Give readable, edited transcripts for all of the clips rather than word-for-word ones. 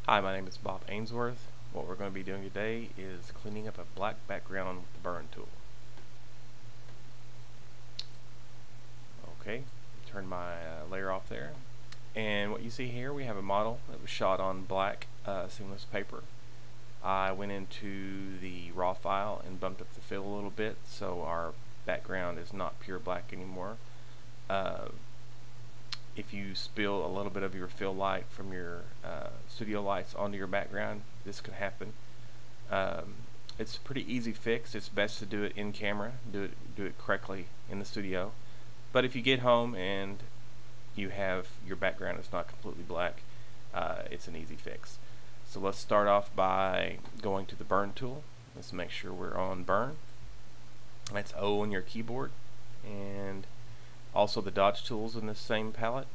Hi, my name is Bob Ainsworth. What we're going to be doing today is cleaning up a black background with the burn tool. Okay, turn my layer off there. And what you see here, we have a model that was shot on black seamless paper. I went into the raw file and bumped up the fill a little bit so our background is not pure black anymore. If you spill a little bit of your fill light from your studio lights onto your background, this could happen. It's a pretty easy fix. It's best to do it in camera, do it correctly in the studio. But if you get home and you have your background is not completely black, it's an easy fix. So let's start off by going to the burn tool. Let's make sure we're on burn. That's O on your keyboard, and also the dodge tools in this same palette.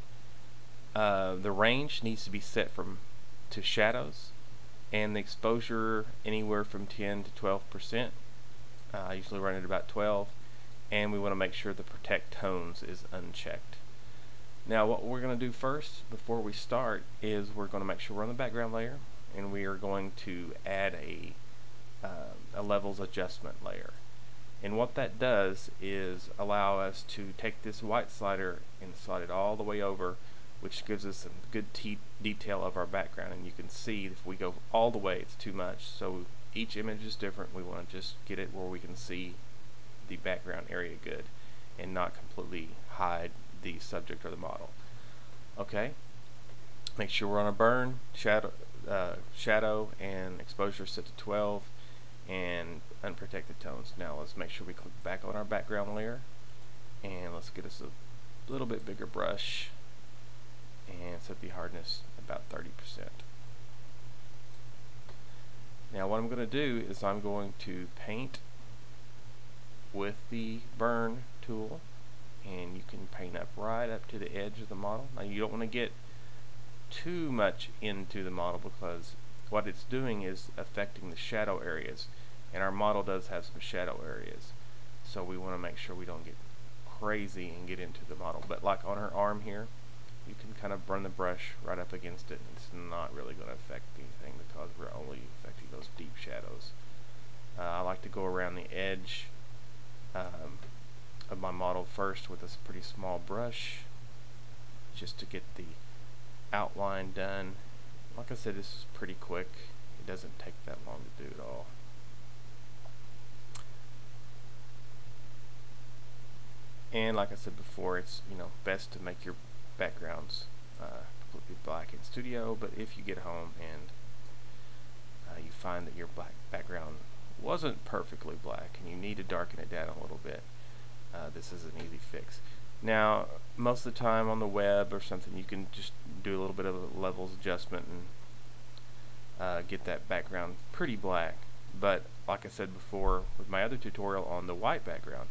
The range needs to be set to shadows, and the exposure anywhere from 10 to 12%. I usually run it about 12, and we want to make sure the protect tones is unchecked. Now what we're going to do first before we start is we're going to make sure we're on the background layer, and we are going to add a levels adjustment layer. And what that does is allow us to take this white slider and slide it all the way over, which gives us some good detail of our background. And you can see if we go all the way, it's too much. So each image is different. We want to just get it where we can see the background area good and not completely hide the subject or the model. Okay, make sure we're on a burn, shadow and exposure set to 12, and unprotected tones. Now let's make sure we click back on our background layer, and let's get us a little bit bigger brush and set the hardness about 30%. Now what I'm going to do is I'm going to paint with the burn tool, and you can paint right up to the edge of the model. Now you don't want to get too much into the model because what it's doing is affecting the shadow areas, and our model does have some shadow areas, so we want to make sure we don't get crazy and get into the model. But like on her arm here, you can kind of run the brush right up against it, and it's not really going to affect anything because we're only affecting those deep shadows. I like to go around the edge of my model first with this pretty small brush just to get the outline done. Like I said, this is pretty quick. It doesn't take that long to do it all. And like I said before, it's best to make your backgrounds completely black in studio, but if you get home and you find that your background wasn't perfectly black and you need to darken it down a little bit, this is an easy fix. Now most of the time on the web or something, you can just do a little bit of a levels adjustment and get that background pretty black. But like I said before with my other tutorial on the white background,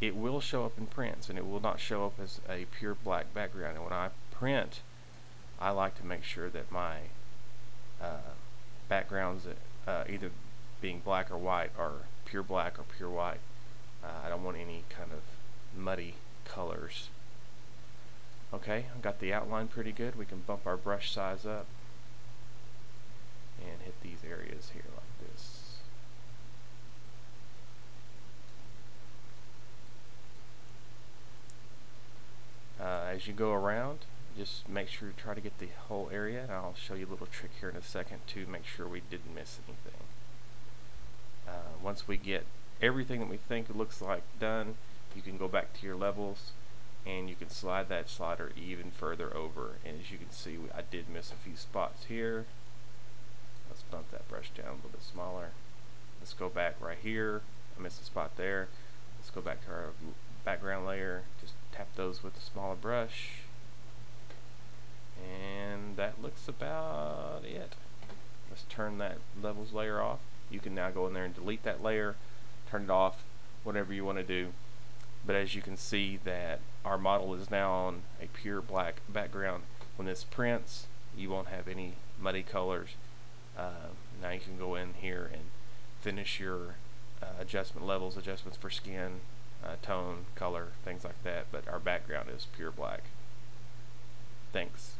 it will show up in prints and it will not show up as a pure black background. And when I print, I like to make sure that my backgrounds either being black or white are pure black or pure white. I don't want any kind of muddy colors. Okay, I've got the outline pretty good. We can bump our brush size up and hit these areas here like this. As you go around, just make sure to try to get the whole area, and I'll show you a little trick here in a second to make sure we didn't miss anything. Once we get everything that we think it looks like done, you can go back to your levels and you can slide that slider even further over. And as you can see, I did miss a few spots here. Let's bump that brush down a little bit smaller. Let's go back right here. I missed a spot there. Let's go back to our background layer. Just tap those with a smaller brush. And that looks about it. Let's turn that levels layer off. You can now go in there and delete that layer, turn it off, whatever you want to do. But as you can see that our model is now on a pure black background. When this prints, you won't have any muddy colors. Now you can go in here and finish your adjustments for skin, tone, color, things like that, but our background is pure black. Thanks.